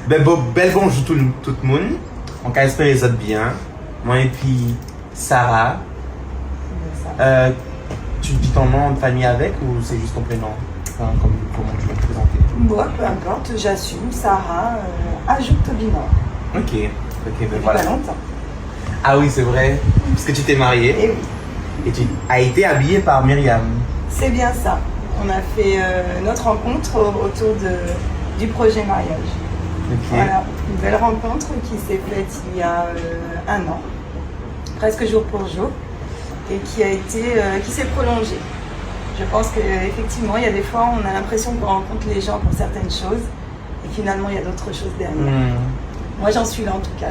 Ben, bel bonjour tout le monde. On espère que vous êtes bien. Moi et puis Sarah. Tu dis ton nom de famille avec ou c'est juste ton prénom? Enfin, comment tu veux te présenter? Moi, peu importe, j'assume. Sarah, ajoute Tobina. Ok, ben voilà. Pas longtemps. Ah oui, c'est vrai. Parce que tu t'es mariée. Et oui. Et tu as été habillée par Myriam. C'est bien ça. On a fait notre rencontre autour du projet mariage. Ok. Voilà, une belle rencontre qui s'est faite il y a un an, presque jour pour jour, et qui s'est prolongée. Je pense qu'effectivement, il y a des fois, on a l'impression qu'on rencontre les gens pour certaines choses, et finalement, il y a d'autres choses derrière. Moi, j'en suis là, en tout cas,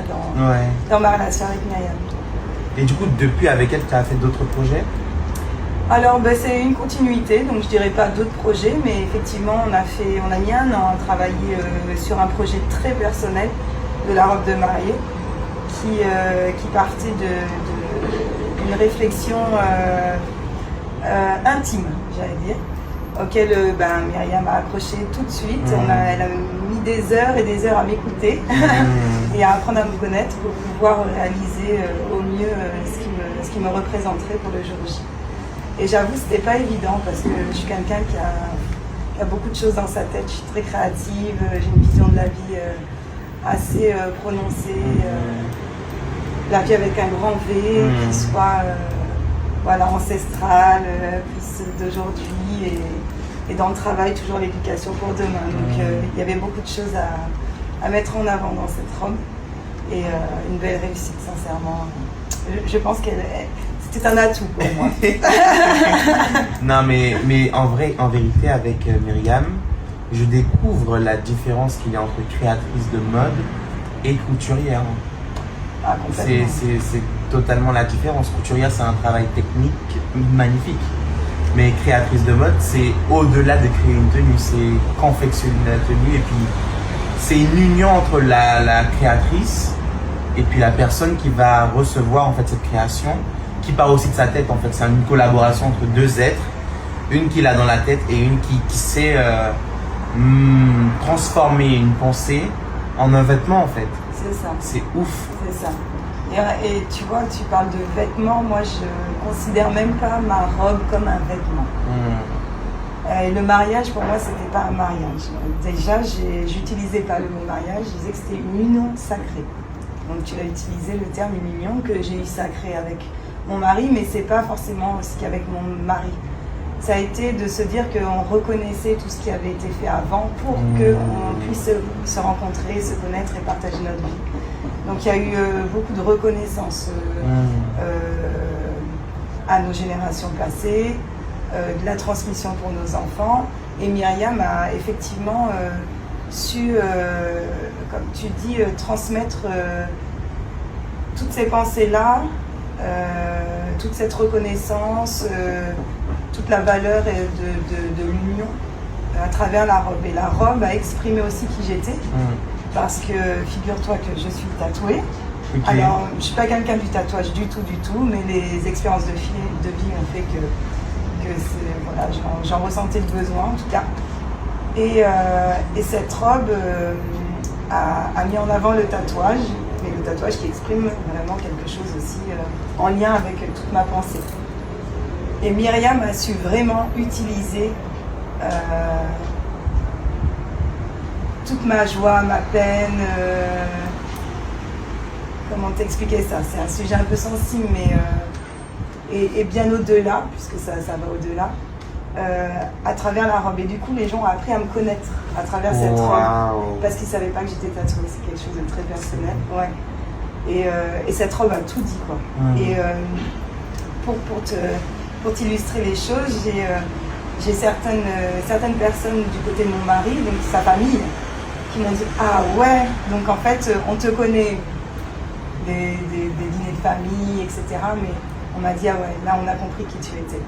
dans ma relation avec Myriam. Et du coup, depuis, avec elle, tu as fait d'autres projets? Alors, c'est une continuité, donc je dirais pas d'autres projets, mais effectivement, on a mis un an à travailler sur un projet très personnel de la robe de mariée, qui partait d'une réflexion intime, j'allais dire, auquel Myriam a accroché tout de suite. Elle a mis des heures et des heures à m'écouter et à apprendre à me connaître pour pouvoir réaliser au mieux ce qui me représenterait pour le jour J. Et j'avoue, c'était pas évident parce que je suis quelqu'un qui a beaucoup de choses dans sa tête. Je suis très créative, j'ai une vision de la vie assez prononcée. La vie avec un grand V, qui soit ancestrale, plus d'aujourd'hui. Et dans le travail, toujours l'éducation pour demain. Donc il y avait beaucoup de choses à mettre en avant dans cette robe. Et une belle réussite, sincèrement. Je pense qu'elle c'était un atout pour moi. Non, mais en vérité, avec Myriam, je découvre la différence qu'il y a entre créatrice de mode et couturière. Ah, complètement. C'est totalement la différence. Couturière, c'est un travail technique magnifique. Mais créatrice de mode, c'est au-delà de créer une tenue, c'est confectionner la tenue. Et puis, c'est une union entre la créatrice et puis la personne qui va recevoir en fait cette création, qui part aussi de sa tête en fait. C'est une collaboration entre deux êtres, une qui l'a dans la tête et une qui sait transformer une pensée en un vêtement en fait. C'est ça. C'est ouf. C'est ça. Et tu vois, tu parles de vêtements, moi je considère même pas ma robe comme un vêtement. Et le mariage pour moi c'était pas un mariage. Déjà j'utilisais pas le mot mariage, je disais que c'était une union sacrée. Donc tu as utilisé le terme une union que j'ai eu sacrée avec mon mari, mais c'est pas forcément aussi qu'avec mon mari. Ça a été de se dire qu'on reconnaissait tout ce qui avait été fait avant pour qu'on puisse se rencontrer, se connaître et partager notre vie. Donc il y a eu beaucoup de reconnaissance à nos générations passées, de la transmission pour nos enfants. Et Myriam a effectivement su, comme tu dis, transmettre toutes ces pensées-là, toute cette reconnaissance, toute la valeur de l'union à travers la robe. Et la robe a exprimé aussi qui j'étais, parce que figure-toi que je suis tatouée. Okay. Alors, je ne suis pas quelqu'un du tatouage du tout, mais les expériences de vie ont fait que voilà, j'en ressentais le besoin en tout cas. Et cette robe a mis en avant le tatouage, mais le tatouage qui exprime vraiment quelque chose aussi en lien avec toute ma pensée. Et Myriam a su vraiment utiliser toute ma joie, ma peine. Comment t'expliquer ça? C'est un sujet un peu sensible, mais et bien au-delà, puisque ça va au-delà, à travers la robe. Et du coup, les gens ont appris à me connaître à travers cette robe, parce qu'ils ne savaient pas que j'étais tatouée. C'est quelque chose de très personnel. Ouais. Et cette robe a tout dit, quoi. Et pour t'illustrer les choses, j'ai certaines personnes du côté de mon mari, donc sa famille, qui m'ont dit « Ah ouais, donc en fait, on te connaît des dîners de famille, etc. » Mais on m'a dit « Ah ouais, là on a compris qui tu étais. »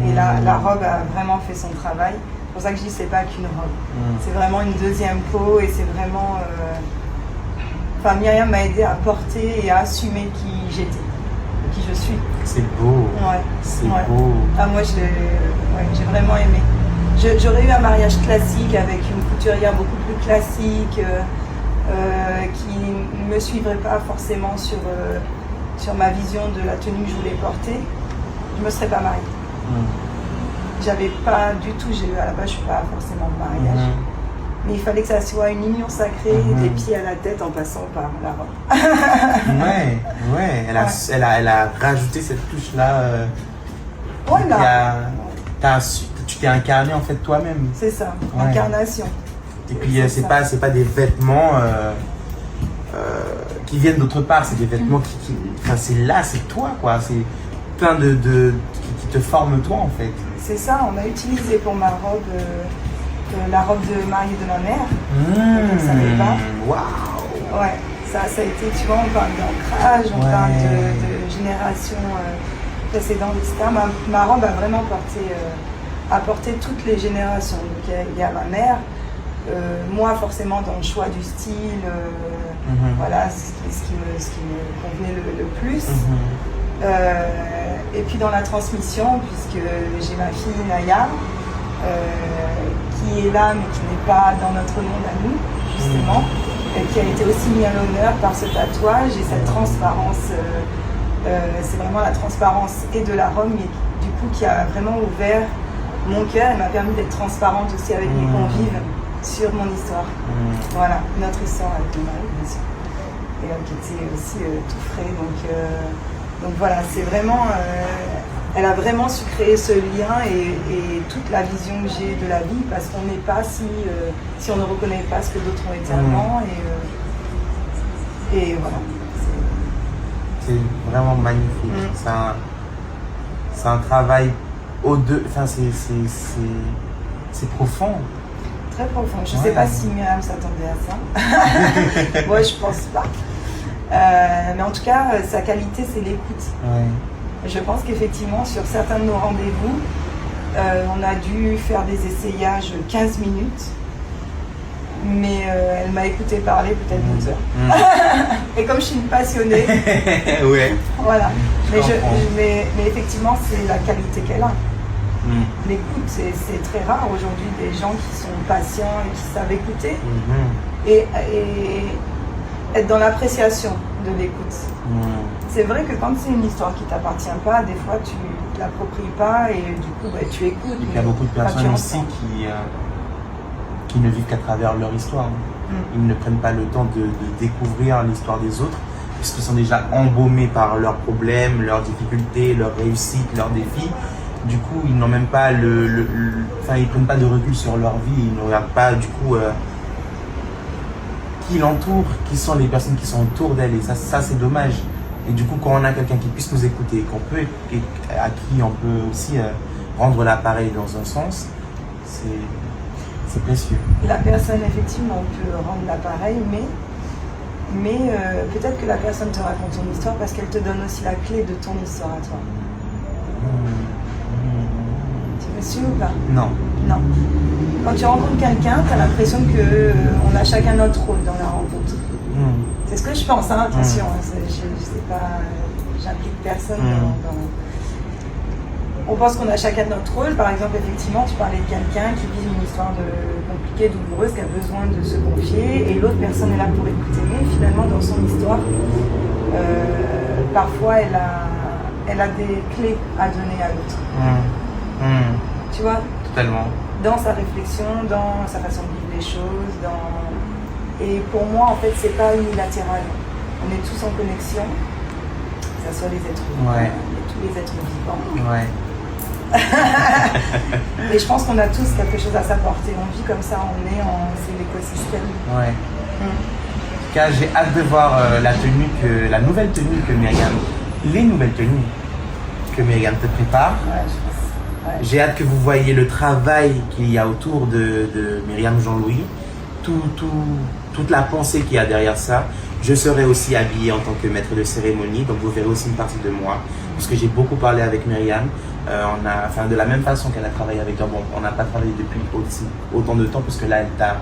Et la robe a vraiment fait son travail. C'est pour ça que je dis c'est pas qu'une robe. C'est vraiment une deuxième peau et c'est vraiment... Enfin, Myriam m'a aidé à porter et à assumer qui j'étais, qui je suis. C'est beau. Ouais. C'est beau. Ah, moi, j'ai vraiment aimé. J'aurais eu un mariage classique avec une couturière beaucoup plus classique, qui ne me suivraient pas forcément sur ma vision de la tenue que je voulais porter, je ne me serais pas mariée. J'avais pas du tout, à la base je suis pas forcément de mariage, mais il fallait que ça soit une union sacrée, des pieds à la tête en passant par la robe. ouais, elle a rajouté cette touche-là. Voilà. Tu t'es incarné en fait toi-même. C'est ça, incarnation. Et puis c'est pas des vêtements qui viennent d'autre part, c'est des vêtements enfin c'est là, c'est toi quoi, c'est plein qui te forment toi en fait. C'est ça, on a utilisé pour ma robe la robe de mariée de ma mère. Je ne savais pas. Waouh. Ouais, ça a été, tu vois, on parle d'ancrage, on parle de génération précédente, etc. Ma robe a vraiment porté toutes les générations. Donc il y a ma mère, moi forcément dans le choix du style, voilà, ce qui me convenait le plus. Et puis dans la transmission, puisque j'ai ma fille Naya, qui est là mais qui n'est pas dans notre monde à nous, justement, et qui a été aussi mis à l'honneur par ce tatouage et cette transparence. C'est vraiment la transparence et de la robe, mais du coup qui a vraiment ouvert mon cœur et m'a permis d'être transparente aussi avec mes convives sur mon histoire. Voilà, notre histoire avec mon mari, bien sûr, et qui était aussi tout frais. Donc voilà, c'est vraiment, elle a vraiment su créer ce lien et toute la vision que j'ai de la vie, parce qu'on n'est pas si on ne reconnaît pas ce que d'autres ont été avant, et voilà. C'est vraiment magnifique. C'est un travail enfin c'est profond. Très profond. Je ne sais pas si Myriam s'attendait à ça. Moi, je pense pas. Mais en tout cas, sa qualité, c'est l'écoute. Je pense qu'effectivement, sur certains de nos rendez-vous, on a dû faire des essayages 15 minutes. Mais elle m'a écouté parler peut-être 12 heures. Et comme je suis une passionnée, voilà. Mais effectivement, c'est la qualité qu'elle a. L'écoute, c'est très rare aujourd'hui, des gens qui sont patients et qui savent écouter et être dans l'appréciation de l'écoute. C'est vrai que quand c'est une histoire qui ne t'appartient pas, des fois tu ne l'appropries pas et du coup tu écoutes. Il y a beaucoup de personnes aussi qui ne vivent qu'à travers leur histoire. Ils ne prennent pas le temps de découvrir l'histoire des autres, puisqu'ils sont déjà embaumés par leurs problèmes, leurs difficultés, leurs réussites, leurs défis. Du coup, ils n'ont même pas ils prennent pas de recul sur leur vie, ils ne regardent pas du coup qui l'entoure, qui sont les personnes qui sont autour d'elle, et ça c'est dommage. Et du coup, quand on a quelqu'un qui puisse nous écouter, à qui on peut aussi rendre l'appareil dans un sens, c'est précieux. La personne, effectivement, peut rendre l'appareil, mais peut-être que la personne te raconte ton histoire parce qu'elle te donne aussi la clé de ton histoire à toi. Tu me suis ou pas? Non. Non. Quand tu rencontres quelqu'un, tu as l'impression qu'on a chacun notre rôle dans la rencontre. C'est ce que je pense, hein, attention, je sais pas, j'implique personne dans... On pense qu'on a chacun notre rôle. Par exemple, effectivement, tu parlais de quelqu'un qui vit une histoire compliquée, douloureuse, qui a besoin de se confier, et l'autre personne est là pour écouter. Mais finalement, dans son histoire, parfois, elle a des clés à donner à l'autre. Tu vois? Totalement. Dans sa réflexion, dans sa façon de vivre les choses, Et pour moi, en fait, c'est pas unilatéral. On est tous en connexion, que ce soit les êtres humains et tous les êtres vivants. Et je pense qu'on a tous quelque chose à s'apporter. On vit comme ça, c'est l'écosystème. En tout cas, j'ai hâte de voir la nouvelle tenue que les nouvelles tenues que Myriam te prépare. J'ai hâte que vous voyez le travail qu'il y a autour de Myriam Jean-Louis, toute la pensée qu'il y a derrière ça. Je serai aussi habillée en tant que maître de cérémonie, donc vous verrez aussi une partie de moi, puisque j'ai beaucoup parlé avec Myriam. De la même façon qu'elle a travaillé avec toi, on n'a pas travaillé depuis autant de temps, parce que là, elle t'a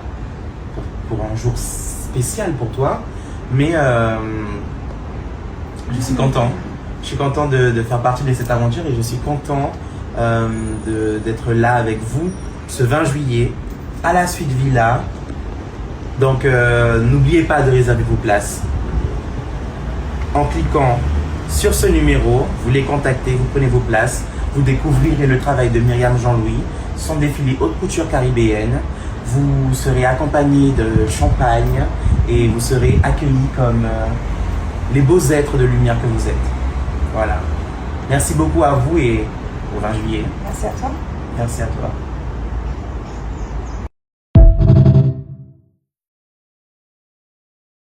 pour un jour spécial pour toi. Mais je suis content. Je suis content de faire partie de cette aventure, et je suis content d'être là avec vous ce 20 juillet à la Suite Villa Donc n'oubliez pas de réserver vos places. En cliquant sur ce numéro, vous les contactez, vous prenez vos places, vous découvrirez le travail de Myriam Jean-Louis, son défilé haute couture caribéenne. Vous serez accompagné de champagne et vous serez accueillis comme les beaux êtres de lumière que vous êtes. Voilà. Merci beaucoup à vous et au 20 juillet. Merci à toi. Merci à toi.